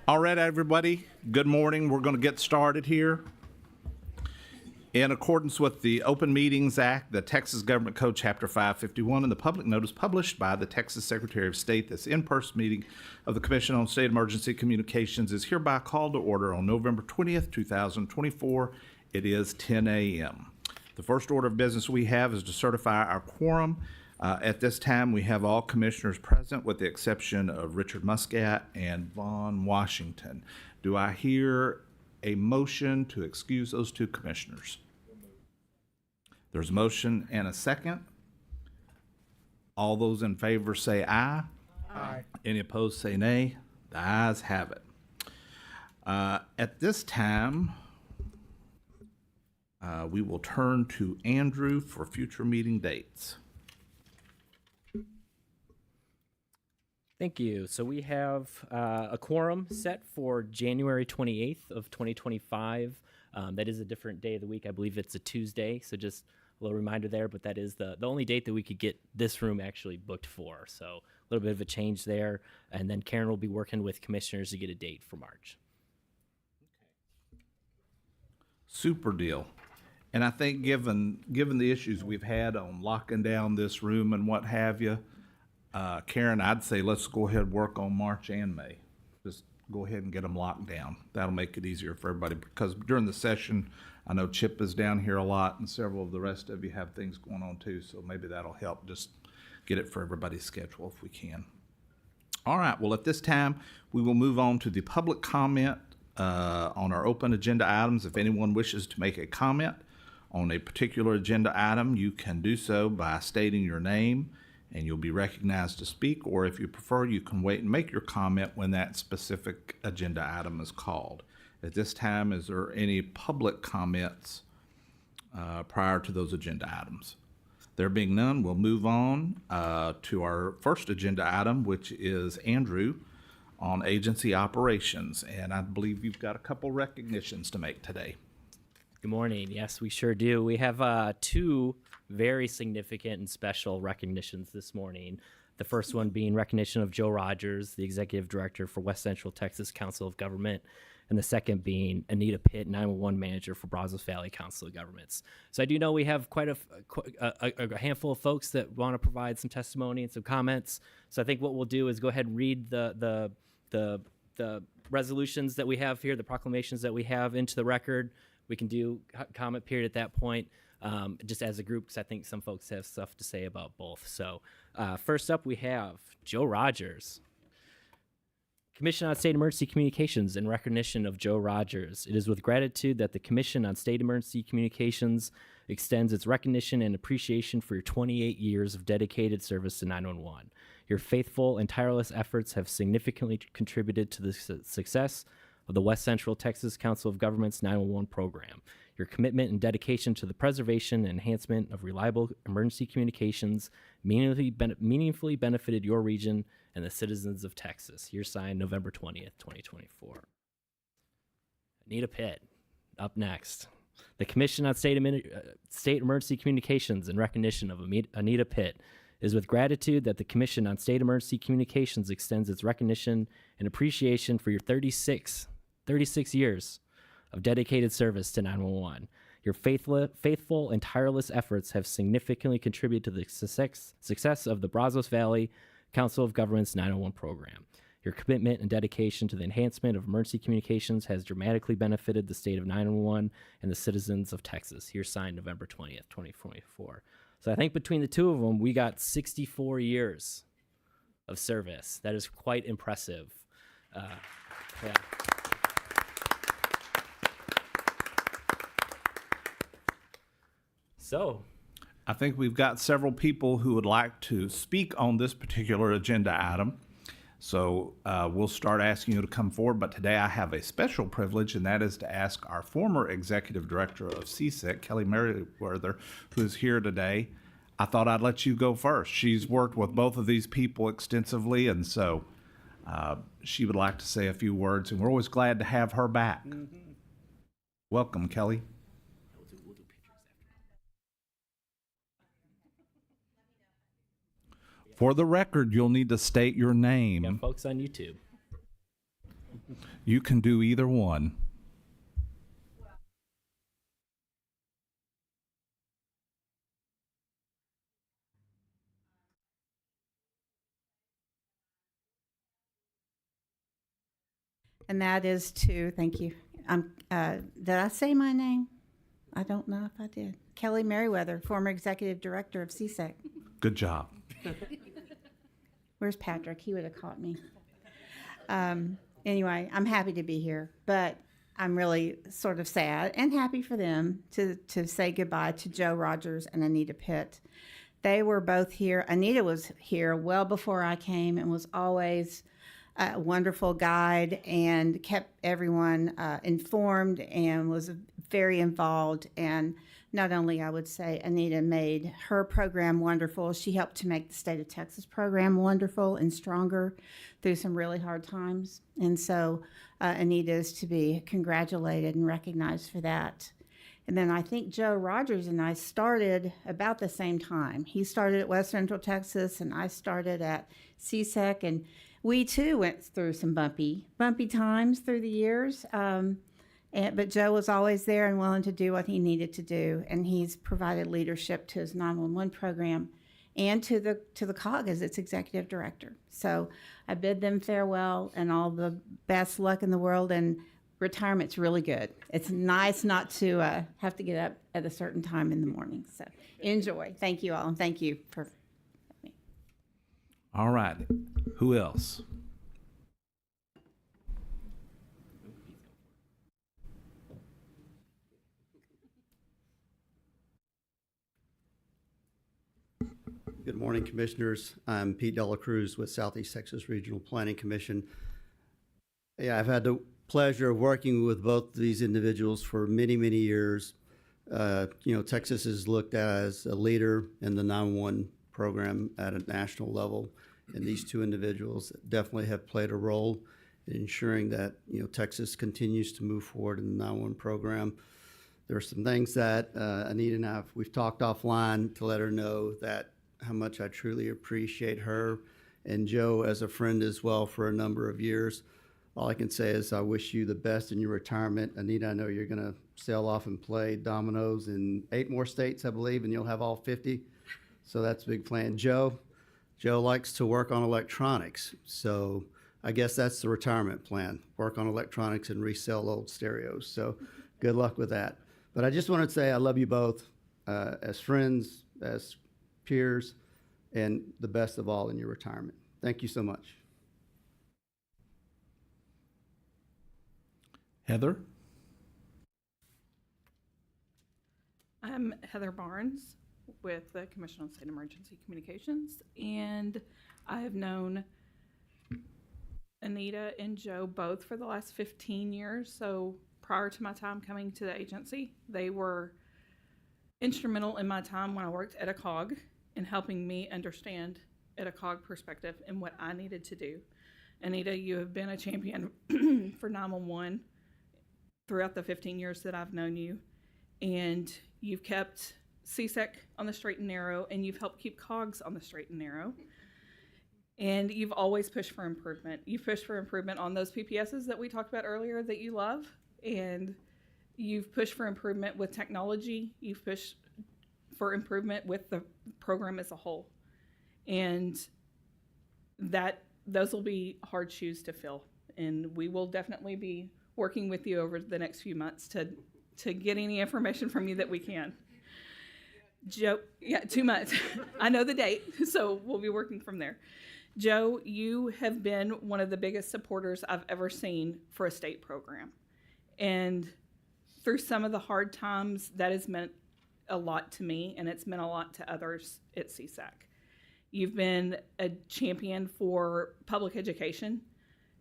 All right, everybody, good morning. We're going to get started here. In accordance with the Open Meetings Act, the Texas Government Code, Chapter 551, and the public notice published by the Texas Secretary of State, this in-person meeting of the Commission on State Emergency Communications is hereby called to order on November 20th, 2024. It is 10 a.m. The first order of business we have is to certify our quorum. At this time, we have all commissioners present with the exception of Richard Muscat and Vaughn Washington. Do I hear a motion to excuse those two commissioners? There's a motion and a second. All those in favor say aye. Aye. Any opposed say nay. The ayes have it. At this time, we will turn to Andrew for future meeting dates. Thank you. So we have a quorum set for January 28th of 2025. That is a different day of the week. I believe it's a Tuesday, so just a little reminder there, but that is the only date that we could get this room actually booked for. So a little bit of a change there. And then Karen will be working with commissioners to get a date for March. Super deal. And I think given the issues we've had on locking down this room and what have you, Karen, I'd say let's go ahead and work on March and May. Just go ahead and get them locked down. That'll make it easier for everybody, because during the session, I know Chip is down here a lot and several of the rest of you have things going on too, so maybe that'll help just get it for everybody's schedule if we can. All right, well, at this time, we will move on to the public comment on our open agenda items. If anyone wishes to make a comment on a particular agenda item, you can do so by stating your name, and you'll be recognized to speak, or if you prefer, you can wait and make your comment when that specific agenda item is called. At this time, is there any public comments prior to those agenda items? There being none, we'll move on to our first agenda item, which is Andrew on agency operations, and I believe you've got a couple recognitions to make today. Good morning. Yes, we sure do. We have two very significant and special recognitions this morning. The first one being recognition of Joe Rogers, the Executive Director for West Central Texas Council of Government, and the second being Anita Pitt, 911 Manager for Brazos Valley Council of Governments. So I do know we have quite a handful of folks that want to provide some testimony and some comments. So I think what we'll do is go ahead and read the resolutions that we have here, the proclamations that we have into the record. We can do comment period at that point, just as a group, because I think some folks have stuff to say about both. So first up, we have Joe Rogers. Commission on State Emergency Communications in recognition of Joe Rogers. It is with gratitude that the Commission on State Emergency Communications extends its recognition and appreciation for your 28 years of dedicated service to 911. Your faithful and tireless efforts have significantly contributed to the success of the West Central Texas Council of Governments 911 program. Your commitment and dedication to the preservation and enhancement of reliable emergency communications meaningfully benefited your region and the citizens of Texas. Here signed November 20th, 2024. Anita Pitt, up next. The Commission on State Emergency Communications in recognition of Anita Pitt is with gratitude that the Commission on State Emergency Communications extends its recognition and appreciation for your 36 years of dedicated service to 911. Your faithful and tireless efforts have significantly contributed to the success of the Brazos Valley Council of Governments 911 program. Your commitment and dedication to the enhancement of emergency communications has dramatically benefited the state of 911 and the citizens of Texas. Here signed November 20th, 2024. So I think between the two of them, we got 64 years of service. That is quite impressive. Yeah. So, I think we've got several people who would like to speak on this particular agenda item. So we'll start asking you to come forward, but today I have a special privilege, and that is to ask our former Executive Director of CSEC, Kelly Merriweather, who is here today. I thought I'd let you go first. She's worked with both of these people extensively, and so she would like to say a few words, and we're always glad to have her back. Mm-hmm. Welcome, Kelly. For the record, you'll need to state your name. Yeah, folks on YouTube. You can do either one. And that is to, thank you. Did I say my name? I don't know if I did. Kelly Merriweather, former executive director of CSEC. Good job. Where's Patrick? He would have caught me. Anyway, I'm happy to be here, but I'm really sort of sad and happy for them to say goodbye to Joe Rogers and Anita Pitt. They were both here. Anita was here well before I came and was always a wonderful guide and kept everyone informed and was very involved. And not only, I would say, Anita made her program wonderful, she helped to make the state of Texas program wonderful and stronger through some really hard times. And so Anita is to be congratulated and recognized for that. And then I think Joe Rogers and I started about the same time. He started at West Central Texas and I started at CSEC, and we too went through some bumpy times through the years. But Joe was always there and willing to do what he needed to do, and he's provided leadership to his 911 program and to the COG as its executive director. So I bid them farewell and all the best luck in the world, and retirement's really good. It's nice not to have to get up at a certain time in the morning. So enjoy. Thank you all, and thank you for me. All right. Who else? Good morning, Commissioners. I'm Pete Dela Cruz with Southeast Texas Regional Planning Commission. Yeah, I've had the pleasure of working with both of these individuals for many, many years. Texas is looked at as a leader in the 911 program at a national level, and these two individuals definitely have played a role in ensuring that, Texas continues to move forward in the 911 program. There are some things that Anita and we've talked offline to let her know that how much I truly appreciate her and Joe as a friend as well for a number of years. All I can say is I wish you the best in your retirement. Anita, I know you're going to sail off and play dominoes in 8 more states, I believe, and you'll have all 50. So that's a big plan. Joe likes to work on electronics. So I guess that's the retirement plan, work on electronics and resell old stereos. So good luck with that. But I just wanted to say I love you both as friends, as peers, and the best of all in your retirement. Thank you so much. Heather? I'm Heather Barnes with the Commission on State Emergency Communications, and I have known Anita and Joe both for the last 15 years. So prior to my time coming to the agency, they were instrumental in my time when I worked at a COG in helping me understand at a COG perspective and what I needed to do. Anita, you have been a champion for 911 throughout the 15 years that I've known you, and you've kept CSEC on the straight and narrow, and you've helped keep COGS on the straight and narrow. And you've always pushed for improvement. You've pushed for improvement on those PPSs that we talked about earlier that you love, and you've pushed for improvement with technology. You've pushed for improvement with the program as a whole. And those will be hard shoes to fill. And we will definitely be working with you over the next few months to get any information from you that we can. Joe, 2 months. I know the date, so we'll be working from there. Joe, you have been one of the biggest supporters I've ever seen for a state program. And through some of the hard times, that has meant a lot to me, and it's meant a lot to others at CSEC. You've been a champion for public education.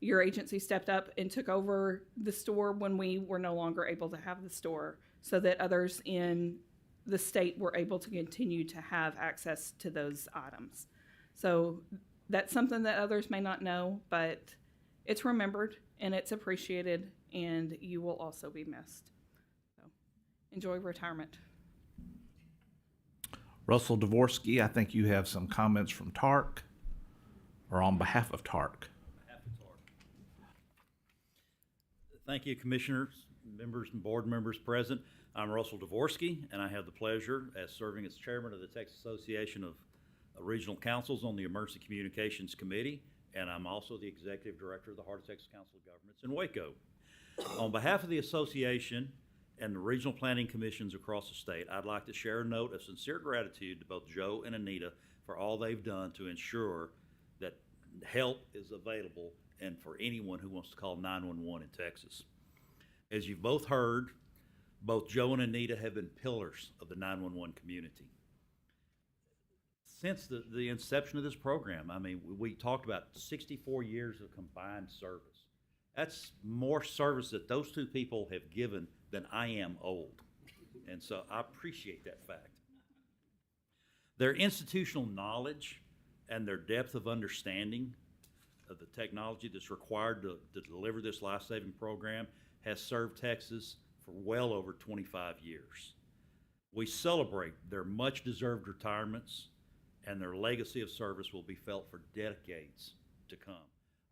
Your agency stepped up and took over the store when we were no longer able to have the store, so that others in the state were able to continue to have access to those items. So that's something that others may not know, but it's remembered and it's appreciated, and you will also be missed. So enjoy retirement. Russell Dvorsky, I think you have some comments from TARC, or on behalf of TARC. Thank you, Commissioners, members, and board members present. I'm Russell Dvorsky, and I have the pleasure as serving as chairman of the Texas Association of Regional Councils on the Emergency Communications Committee, and I'm also the executive director of the Heart of Texas Council of Governments in Waco. On behalf of the association and the regional planning commissions across the state, I'd like to share a note of sincere gratitude to both Joe and Anita for all they've done to ensure that help is available and for anyone who wants to call 911 in Texas. As you've both heard, both Joe and Anita have been pillars of the 911 community. Since the inception of this program, I mean, we talked about 64 years of combined service. That's more service that those two people have given than I am old. And so I appreciate that fact. Their institutional knowledge and their depth of understanding of the technology that's required to deliver this life-saving program has served Texas for well over 25 years. We celebrate their much-deserved retirements, and their legacy of service will be felt for decades to come.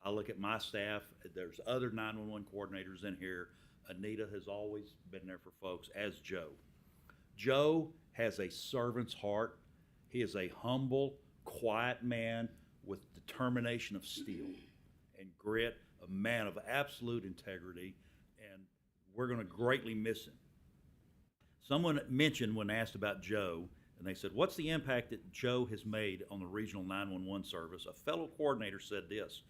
I look at my staff, there's other 911 coordinators in here. Anita has always been there for folks, as Joe. Joe has a servant's heart. He is a humble, quiet man with determination of steel and grit, a man of absolute integrity, and we're going to greatly miss him. Someone mentioned when asked about Joe, and they said, what's the impact that Joe has made on the regional 911 service? A fellow coordinator said this: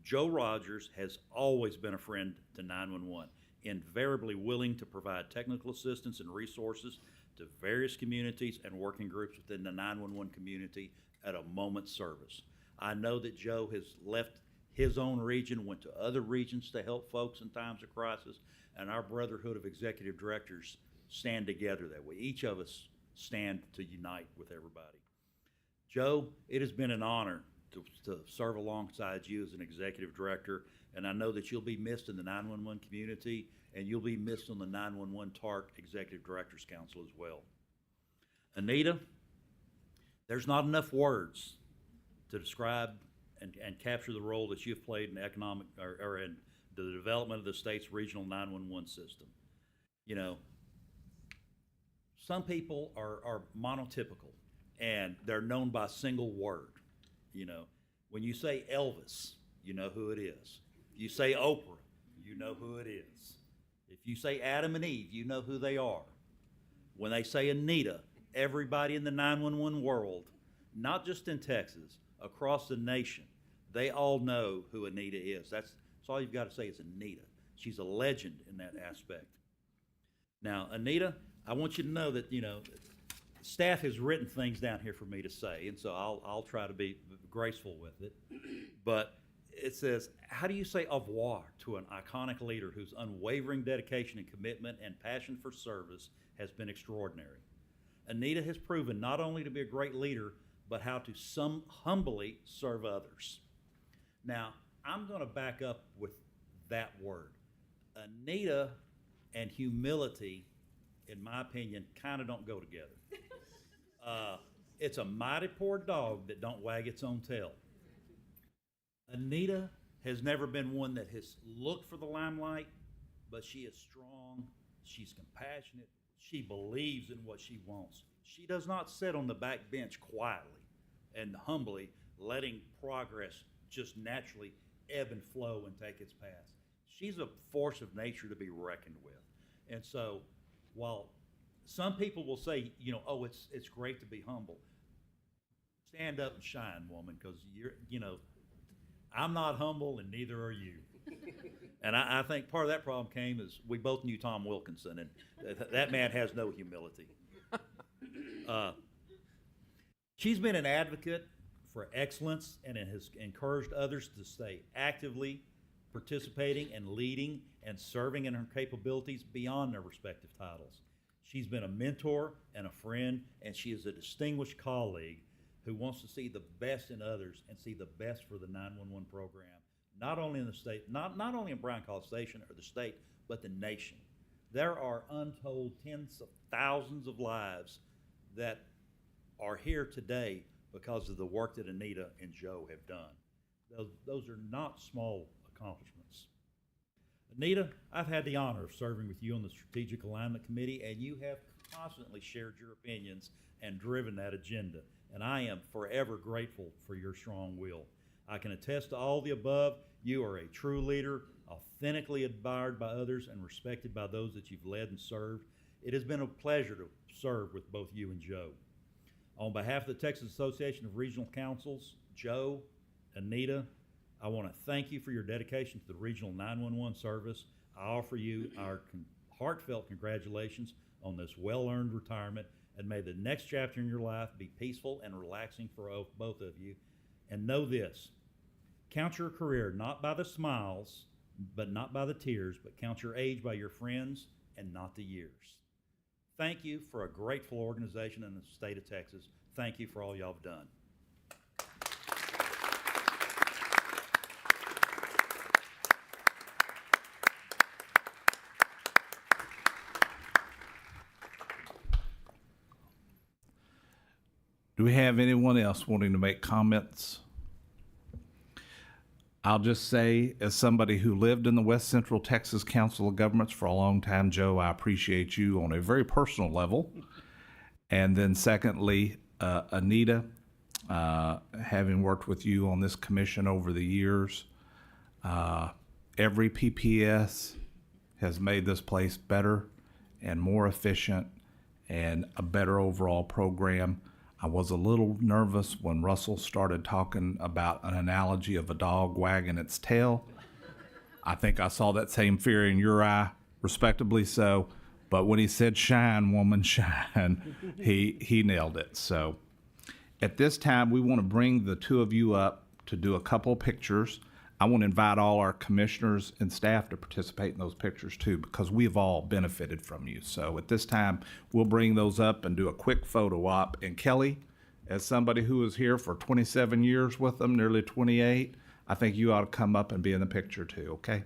Joe Rogers has always been a friend to 911, invariably willing to provide technical assistance and resources to various communities and working groups within the 911 community at a moment's service. I know that Joe has left his own region, went to other regions to help folks in times of crisis, and our brotherhood of executive directors stand together that way. Each of us stand to unite with everybody. Joe, it has been an honor to serve alongside you as an executive director, and I know that you'll be missed in the 911 community, and you'll be missed on the 911 TARC Executive Directors Council as well. Anita, there's not enough words to describe and capture the role that you've played in economic or in the development of the state's regional 911 system. You know, some people are monotypical and they're known by a single word. You know, when you say Elvis, you know who it is. If you say Oprah, you know who it is. If you say Adam and Eve, you know who they are. When they say Anita, everybody in the 911 world, not just in Texas, across the nation, they all know who Anita is. That's all you've got to say is Anita. She's a legend in that aspect. Now, Anita, I want you to know that, you know, staff has written things down here for me to say, and so I'll try to be graceful with it. But it says, how do you say au revoir to an iconic leader whose unwavering dedication and commitment and passion for service has been extraordinary? Anita has proven not only to be a great leader, but how to humbly serve others. Now, I'm going to back up with that word. Anita and humility, in my opinion, kind of don't go together. It's a mighty poor dog that don't wag its own tail. Anita has never been one that has looked for the limelight, but she is strong, she's compassionate, she believes in what she wants. She does not sit on the back bench quietly and humbly letting progress just naturally ebb and flow and take its path. She's a force of nature to be reckoned with. And so while some people will say, you know, oh, it's great to be humble, stand up and shine, woman, because I'm not humble and neither are you. And I think part of that problem came is we both knew Tom Wilkinson, and that man has no humility. She's been an advocate for excellence and has encouraged others to stay actively participating and leading and serving in her capabilities beyond their respective titles. She's been a mentor and a friend, and she is a distinguished colleague who wants to see the best in others and see the best for the 911 program, not only in the state, not only in Bryan College Station or the state, but the nation. There are untold tens of thousands of lives that are here today because of the work that Anita and Joe have done. Those are not small accomplishments. Nita, I've had the honor of serving with you on the Strategic Alignment Committee, and you have constantly shared your opinions and driven that agenda, and I am forever grateful for your strong will. I can attest to all the above. You are a true leader, authentically admired by others and respected by those that you've led and served. It has been a pleasure to serve with both you and Joe. On behalf of the Texas Association of Regional Councils, Joe, Anita, I want to thank you for your dedication to the Regional 911 service. I offer you our heartfelt congratulations on this well-earned retirement, and may the next chapter in your life be peaceful and relaxing for both of you. And know this, count your career not by the smiles, but not by the tears, but count your age by your friends and not the years. Thank you for a grateful organization in the state of Texas. Thank you for all y'all have done. Do we have anyone else wanting to make comments? I'll just say, as somebody who lived in the West Central Texas Council of Governments for a long time, Joe, I appreciate you on a very personal level. And then secondly, Anita, having worked with you on this commission over the years, every PPS has made this place better and more efficient and a better overall program. I was a little nervous when Russell started talking about an analogy of a dog wagging its tail. I think I saw that same fear in your eye, respectably so. But when he said shine, woman, shine, he nailed it. So at this time, we want to bring the two of you up to do a couple of pictures. I want to invite all our commissioners and staff to participate in those pictures too, because we've all benefited from you. So at this time, we'll bring those up and do a quick photo op. And Kelly, as somebody who was here for 27 years with them, nearly 28, I think you ought to come up and be in the picture too, okay?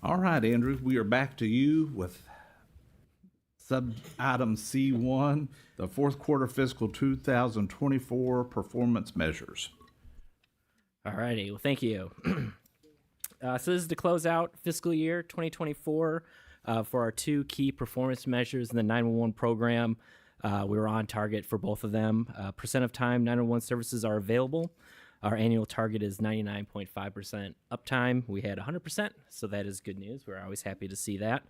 All right, Andrew, we are back to you with sub-item C1, the fourth quarter fiscal 2024 performance measures. All righty. Well, thank you. So this is to close out fiscal year 2024. For our two key performance measures in the 911 program, we were on target for both of them. Percent of time 911 services are available. Our annual target is 99.5% uptime. We had 100%, so that is good news. We're always happy to see that.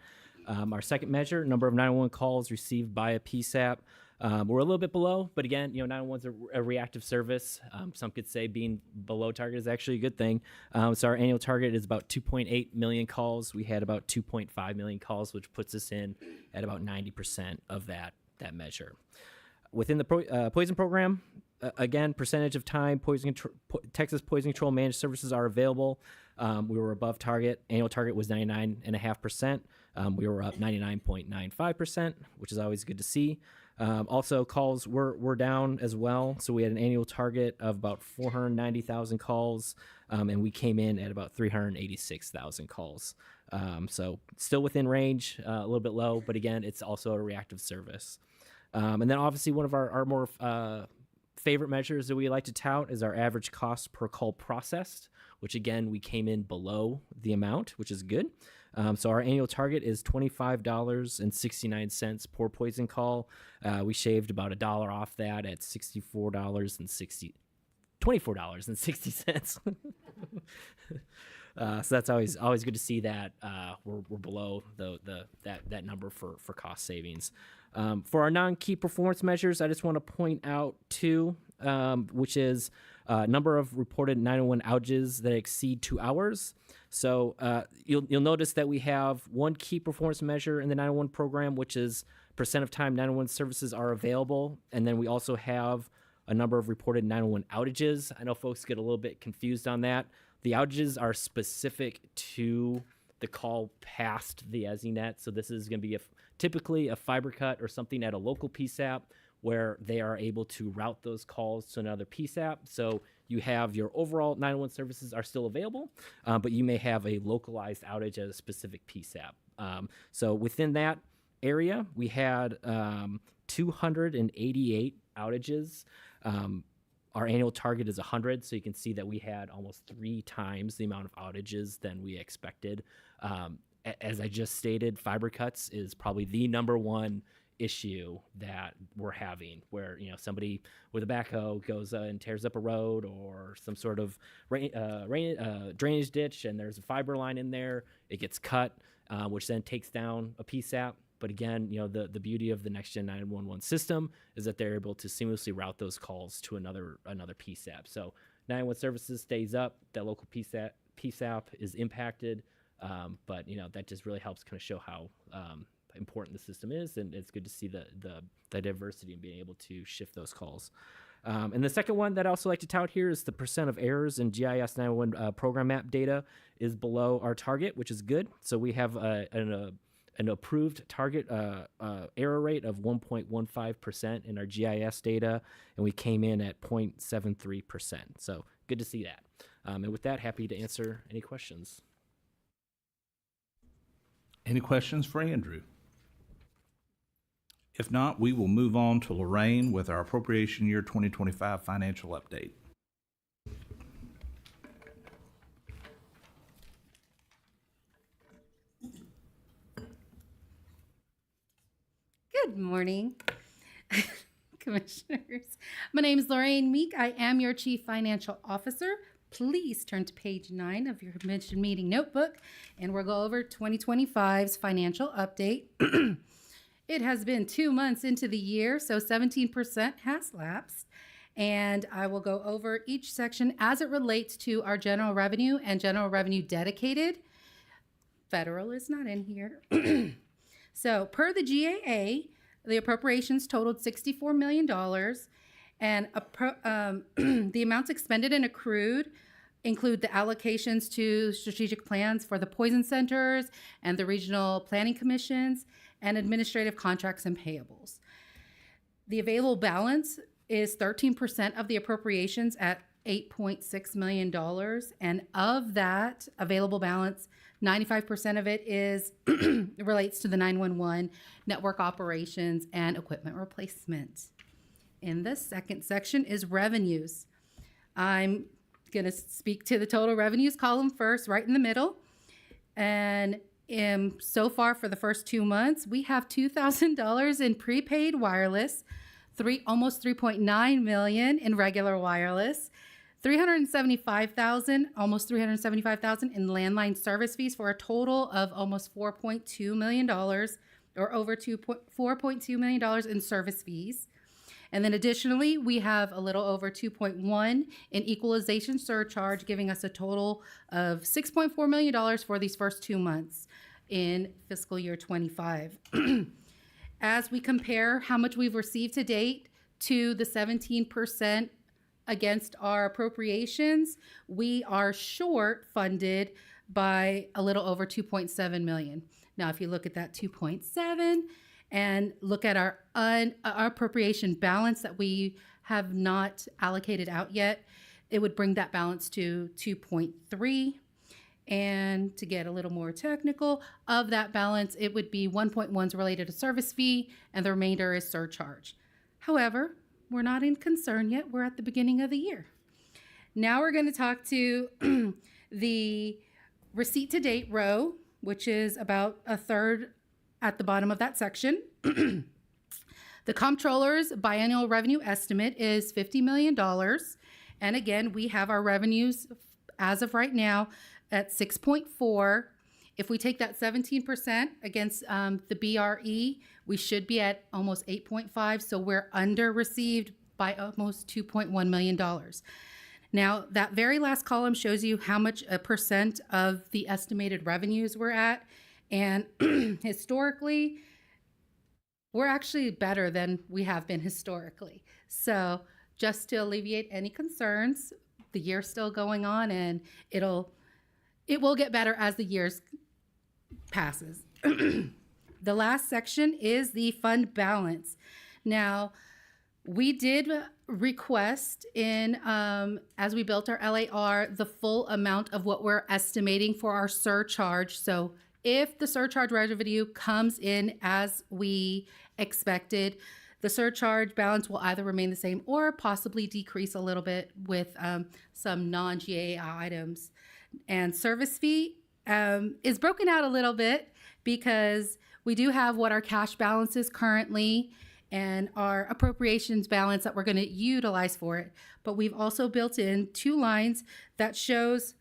Our second measure, number of 911 calls received by a PSAP, we're a little bit below, but again, 911's a reactive service. Some could say being below target is actually a good thing. So our annual target is about 2.8 million calls. We had about 2.5 million calls, which puts us in at about 90% of that measure. Within the poison program, again, percentage of time Texas Poison Control Managed Services are available. We were above target. Annual target was 99.5%. We were up 99.95%, which is always good to see. Also, calls were down as well. So we had an annual target of about 490,000 calls, and we came in at about 386,000 calls. So still within range, a little bit low, but again, it's also a reactive service. And then obviously one of our more favorite measures that we like to tout is our average cost per call processed, which again, we came in below the amount, which is good. So our annual target is $25.69 per poison call. We shaved about $1 off that at $24.60. So that's always good to see that we're below that number for cost savings. For our non-key performance measures, I just want to point out two, which is number of reported 911 outages that exceed 2 hours. So you'll notice that we have one key performance measure in the 911 program, which is percent of time 911 services are available, and then we also have a number of reported 911 outages. I know folks get a little bit confused on that. The outages are specific to the call past the EZNet. So this is going to be typically a fiber cut or something at a local PSAP where they are able to route those calls to another PSAP. So you have your overall 911 services are still available, but you may have a localized outage at a specific PSAP. So within that area, we had 288 outages. Our annual target is 100, so you can see that we had almost 3 times the amount of outages than we expected. As I just stated, fiber cuts is probably the number one issue that we're having, where somebody with a backhoe goes and tears up a road or some sort of drainage ditch, and there's a fiber line in there. It gets cut, which then takes down a PSAP. But again, the beauty of the Next Gen 911 system is that they're able to seamlessly route those calls to another PSAP. So 911 services stays up, that local PSAP is impacted, but that just really helps kind of show how important the system is, and it's good to see the diversity in being able to shift those calls. And the second one that I also like to tout here is the percent of errors in GIS 911 program map data is below our target, which is good. So we have an approved target error rate of 1.15% in our GIS data, and we came in at 0.73%. So good to see that. And with that, happy to answer any questions. Any questions for Andrew? If not, we will move on to Lorraine with our appropriation year 2025 financial update. Good morning, Commissioners. My name is Lorraine Meek. I am your Chief Financial Officer. Please turn to page 9 of your Commission meeting notebook, and we'll go over 2025's financial update. It has been 2 months into the year, so 17% has lapsed, and I will go over each section as it relates to our general revenue and general revenue dedicated. Federal is not in here. So per the GAA, the appropriations totaled $64 million, and the amounts expended and accrued include the allocations to strategic plans for the poison centers and the regional planning commissions and administrative contracts and payables. The available balance is 13% of the appropriations at $8.6 million, and of that available balance, 95% of it is relates to the 911 network operations and equipment replacement. In the second section is revenues. I'm going to speak to the total revenues column first, right in the middle. And So far for the first 2 months, we have $2,000 in prepaid wireless, almost $3.9 million in regular wireless, almost $375,000 in landline service fees, for a total of almost $4.2 million, or over $4.2 million in service fees. And then additionally, we have a little over 2.1 in equalization surcharge, giving us a total of $6.4 million for these first 2 months in fiscal year 25. As we compare how much we've received to date to the 17% against our appropriations, we are short funded by a little over 2.7 million. Now, if you look at that 2.7 and look at our appropriation balance that we have not allocated out yet, it would bring that balance to 2.3. And to get a little more technical, of that balance, it would be 1.1 is related to service fee, and the remainder is surcharge. However, we're not in concern yet. We're at the beginning of the year. Now we're going to talk to the receipt to date row, which is about a third at the bottom of that section. The comptroller's biannual revenue estimate is $50 million. And again, we have our revenues as of right now at 6.4. If we take that 17% against the BRE, we should be at almost 8.5. So we're under received by almost $2.1 million. Now, that very last column shows you how much a percent of the estimated revenues we're at. And historically, we're actually better than we have been historically. So just to alleviate any concerns, the year's still going on, and it will get better as the years passes. The last section is the fund balance. Now, we did request in, as we built our LAR, the full amount of what we're estimating for our surcharge. So if the surcharge revenue comes in as we expected, the surcharge balance will either remain the same or possibly decrease a little bit with some non-GAA items. And service fee is broken out a little bit because we do have what our cash balance is currently and our appropriations balance that we're going to utilize for it. But we've also built in 2 lines that shows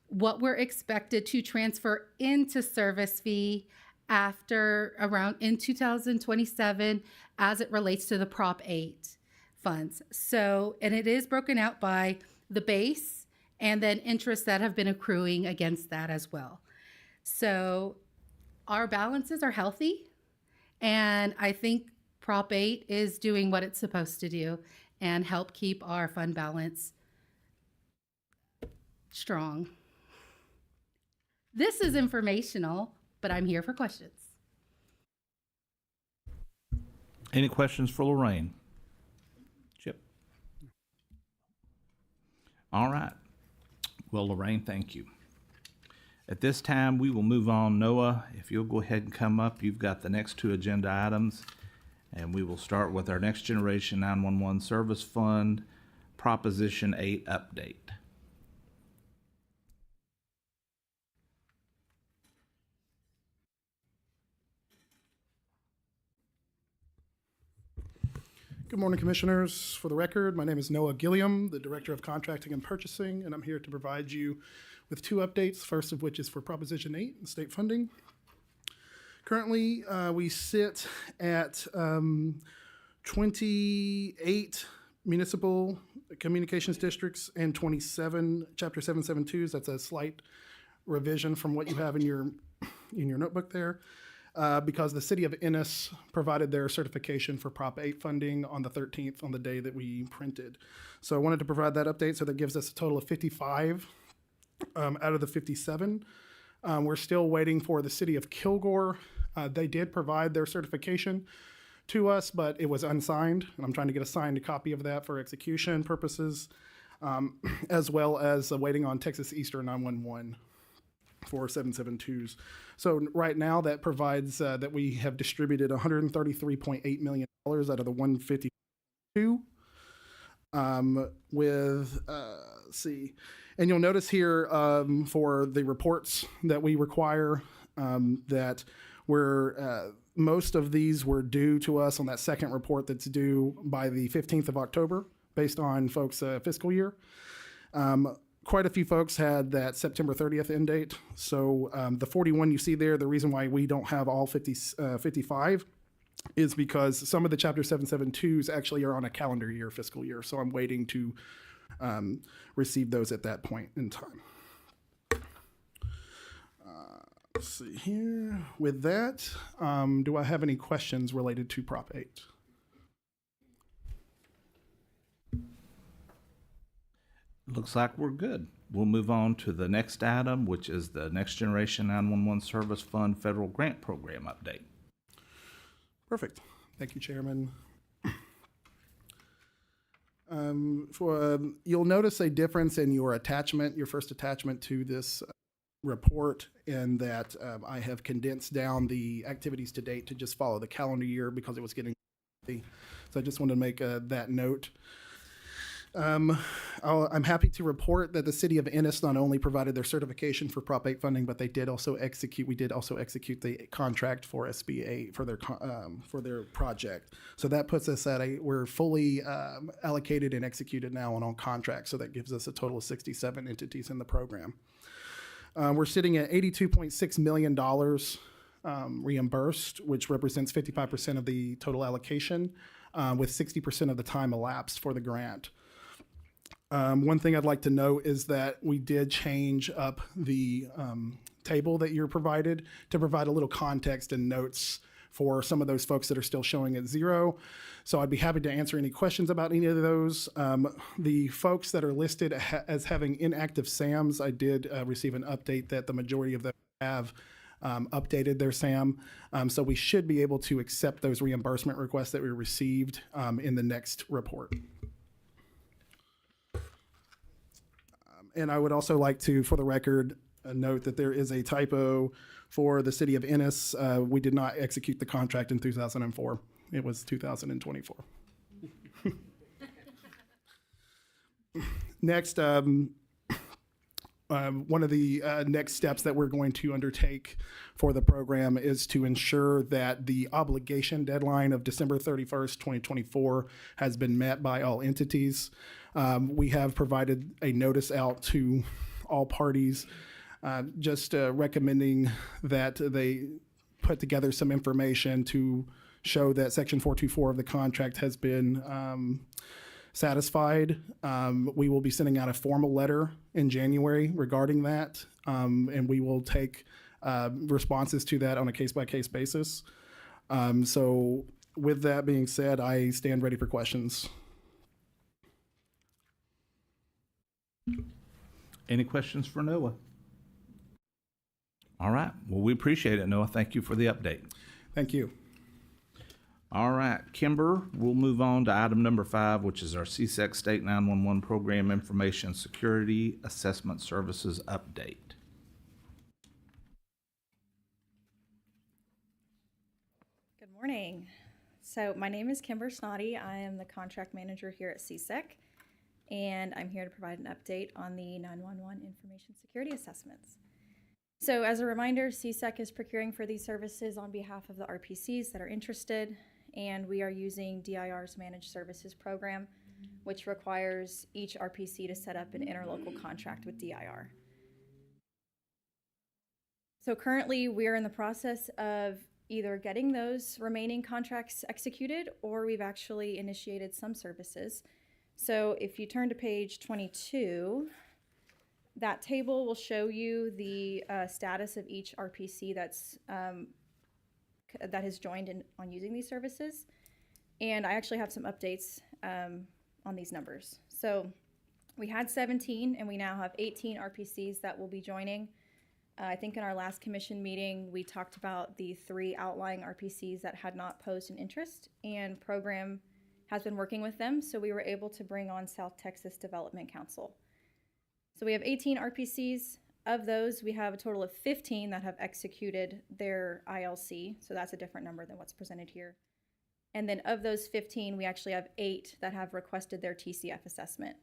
what we're expected to transfer into service fee after around in 2027 as it relates to the Prop 8 funds. So, and it is broken out by the base and then interest that have been accruing against that as well. So our balances are healthy, and I think Prop 8 is doing what it's supposed to do and help keep our fund balance strong. This is informational, but I'm here for questions. Any questions for Lorraine? Chip? All right. Well, Lorraine, thank you. At this time, we will move on. Noah, if you'll go ahead and come up, you've got the next 2 agenda items, and we will start with our Next Generation 911 Service Fund Proposition 8 update. Good morning, Commissioners. For the record, my name is Noah Gilliam, the Director of Contracting and Purchasing, and I'm here to provide you with 2 updates, first of which is for Proposition 8, the state funding. Currently, we sit at 28 municipal communications districts and 27 Chapter 772s. That's a slight revision from what you have in your notebook there. Because the city of Ennis provided their certification for Prop 8 funding on the 13th, on the day that we printed. So I wanted to provide that update, so that gives us a total of 55 out of the 57. We're still waiting for the city of Kilgore. They did provide their certification to us, but it was unsigned, and I'm trying to get a signed copy of that for execution purposes, as well as waiting on Texas Eastern 911 for 772s. So right now that provides that we have distributed $133.8 million out of the 152 with, let's see. And you'll notice here for the reports that we require that we're most of these were due to us on that second report that's due by the 15th of October, based on folks' fiscal year. Quite a few folks had that September 30th end date. So the 41 you see there, the reason why we don't have all 55 is because some of the Chapter 772s actually are on a calendar year, fiscal year. So I'm waiting to receive those at that point in time. Let's see here. With that, do I have any questions related to Prop 8? Looks like we're good. We'll move on to the next item, which is the Next Generation 911 Service Fund Federal Grant Program update. Perfect. Thank you, Chairman. You'll notice a difference in your attachment, your first attachment to this report, in that I have condensed down the activities to date to just follow the calendar year because it was getting late. So I just wanted to make that note. I'm happy to report that the city of Ennis not only provided their certification for Prop 8 funding, but we did also execute the contract for SB8 for their project. So that puts us we're fully allocated and executed now and on contract. So that gives us a total of 67 entities in the program. We're sitting at $82.6 million reimbursed, which represents 55% of the total allocation, with 60% of the time elapsed for the grant. One thing I'd like to note is that we did change up the table that you're provided to provide a little context and notes for some of those folks that are still showing at zero. So I'd be happy to answer any questions about any of those. The folks that are listed as having inactive SAMs, I did receive an update that the majority of them have updated their SAM. So we should be able to accept those reimbursement requests that we received in the next report. And I would also like to, for the record, note that there is a typo for the city of Ennis. We did not execute the contract in 2004. It was 2024. Next, one of the next steps that we're going to undertake for the program is to ensure that the obligation deadline of December 31st, 2024 has been met by all entities. We have provided a notice out to all parties, just recommending that they put together some information to show that Section 424 of the contract has been satisfied. We will be sending out a formal letter in January regarding that, and we will take responses to that on a case-by-case basis. So with that being said, I stand ready for questions. Any questions for Noah? All right. Well, we appreciate it, Noah. Thank you for the update. Thank you. All right, Kimber, we'll move on to item number 5, which is our CSEC State 911 Program Information Security Assessment Services update. Good morning. So my name is Kimber Snoddy. I am the contract manager here at CSEC, and I'm here to provide an update on the 911 information security assessments. So as a reminder, CSEC is procuring for these services on behalf of the RPCs that are interested, and we are using DIR's Managed Services Program, which requires each RPC to set up an interlocal contract with DIR. So currently, we're in the process of either getting those remaining contracts executed, or we've actually initiated some services. So if you turn to page 22, that table will show you the status of each RPC that has joined in on using these services. And I actually have some updates on these numbers. So we had 17, and we now have 18 RPCs that will be joining. I think in our last commission meeting, we talked about the 3 outlying RPCs that had not posed an interest, and program has been working with them, so we were able to bring on South Texas Development Council. So we have 18 RPCs. Of those, we have a total of 15 that have executed their ILC, so that's a different number than what's presented here. And then of those 15, we actually have 8 that have requested their TCF assessment.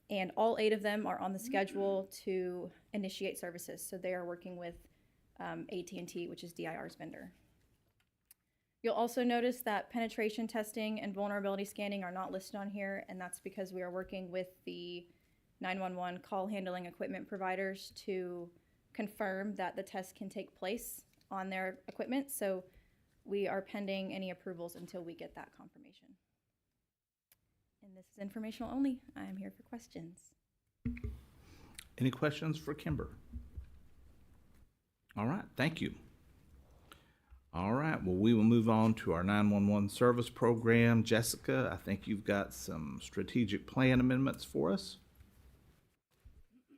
And all 8 of them are on the schedule to initiate services. So they are working with AT&T, which is DIR's vendor. You'll also notice that penetration testing and vulnerability scanning are not listed on here, and that's because we are working with the 911 call handling equipment providers to confirm that the test can take place on their equipment. So we are pending any approvals until we get that confirmation. And this is informational only. I am here for questions. Any questions for Kimber? All right, thank you. All right, well, we will move on to our 911 service program. Jessica, I think you've got some strategic plan amendments for us.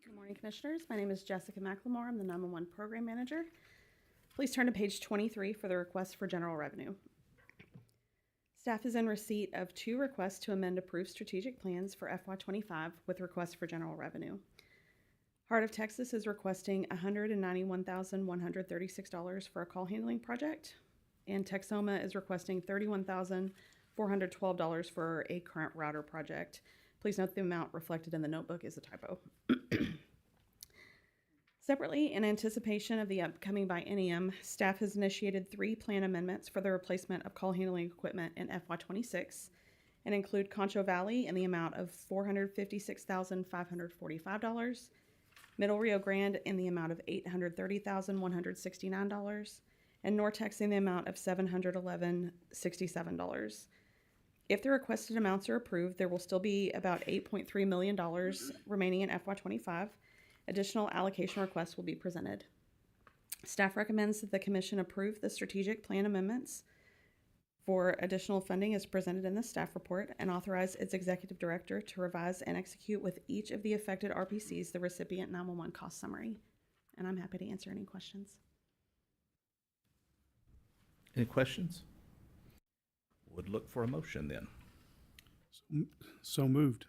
Good morning, Commissioners. My name is Jessica McLemore. I'm the 911 Program Manager. Please turn to page 23 for the request for general revenue. Staff is in receipt of 2 requests to amend approved strategic plans for FY25 with requests for general revenue. Heart of Texas is requesting $191,136 for a call handling project, and Texoma is requesting $31,412 for a current router project. Please note the amount reflected in the notebook is a typo. Separately, in anticipation of the upcoming biennium, staff has initiated 3 plan amendments for the replacement of call handling equipment in FY26 and include Concho Valley in the amount of $456,545, Middle Rio Grande in the amount of $830,169, and Nortex in the amount of $711,067. If the requested amounts are approved, there will still be about $8.3 million remaining in FY25. Additional allocation requests will be presented. Staff recommends that the Commission approve the strategic plan amendments for additional funding as presented in the staff report and authorize its Executive Director to revise and execute with each of the affected RPCs the recipient 911 cost summary. And I'm happy to answer any questions. Any questions? Would look for a motion then. So moved.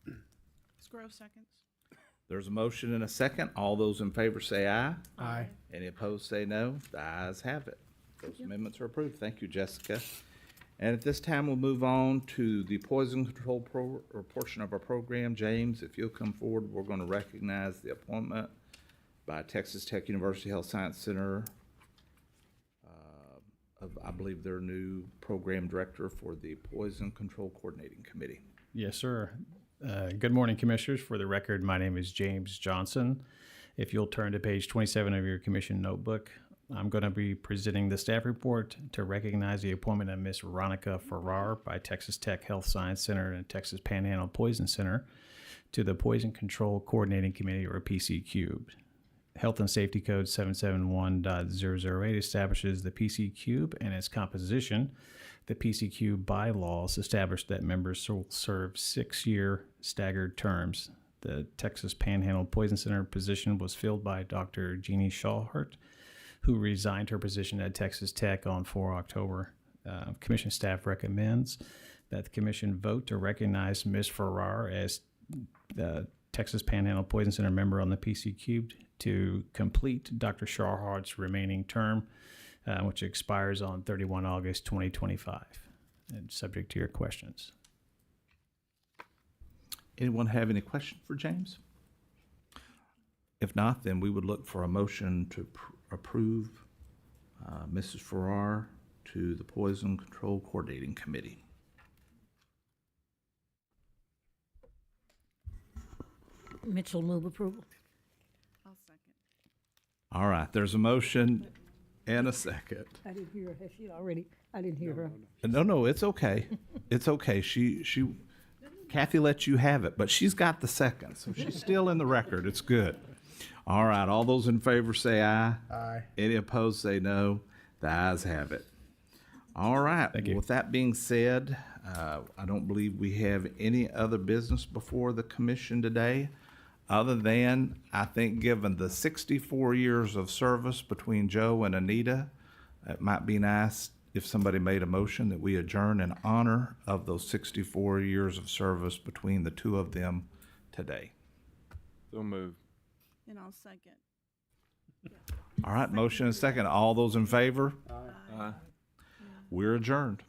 Scrove seconds. There's a motion and a second. All those in favor say aye. Aye. Any opposed say no. The ayes have it. Those amendments are approved. Thank you, Jessica. And at this time, we'll move on to the poison control portion of our program. James, if you'll come forward, we're going to recognize the appointment by Texas Tech University Health Science Center of, I believe, their new program director for the Poison Control Coordinating Committee. Yes, sir. Good morning, Commissioners. For the record, my name is James Johnson. If you'll turn to page 27 of your Commission notebook, I'm going to be presenting the staff report to recognize the appointment of Ms. Veronica Farrar by Texas Tech Health Science Center and Texas Panhandle Poison Center to the Poison Control Coordinating Committee, or PC Cube. Health and Safety Code 771.008 establishes the PC Cube and its composition. The PC Cube bylaws establish that members will serve 6-year staggered terms. The Texas Panhandle Poison Center position was filled by Dr. Jeannie Shawhart, who resigned her position at Texas Tech on 4 October. Commission staff recommends that the Commission vote to recognize Ms. Farrar as the Texas Panhandle Poison Center member on the PC Cube to complete Dr. Shawhart's remaining term, which expires on 31 August 2025, and subject to your questions. Anyone have any questions for James? If not, then we would look for a motion to approve Mrs. Farrar to the Poison Control Coordinating Committee. Mitchell move approval. I'll second. All right, there's a motion and a second. I didn't hear her. She already, I didn't hear her. No, it's okay. It's okay. Kathy let you have it, but she's got the second, so she's still in the record. It's good. All right, all those in favor say aye. Aye. Any opposed say no. The ayes have it. All right. Thank you. With that being said, I don't believe we have any other business before the commission today, other than, I think, given the 64 years of service between Joe and Anita, it might be nice if somebody made a motion that we adjourn in honor of those 64 years of service between the two of them today. So moved. And I'll second. All right, motion and second. All those in favor? Aye. We're adjourned.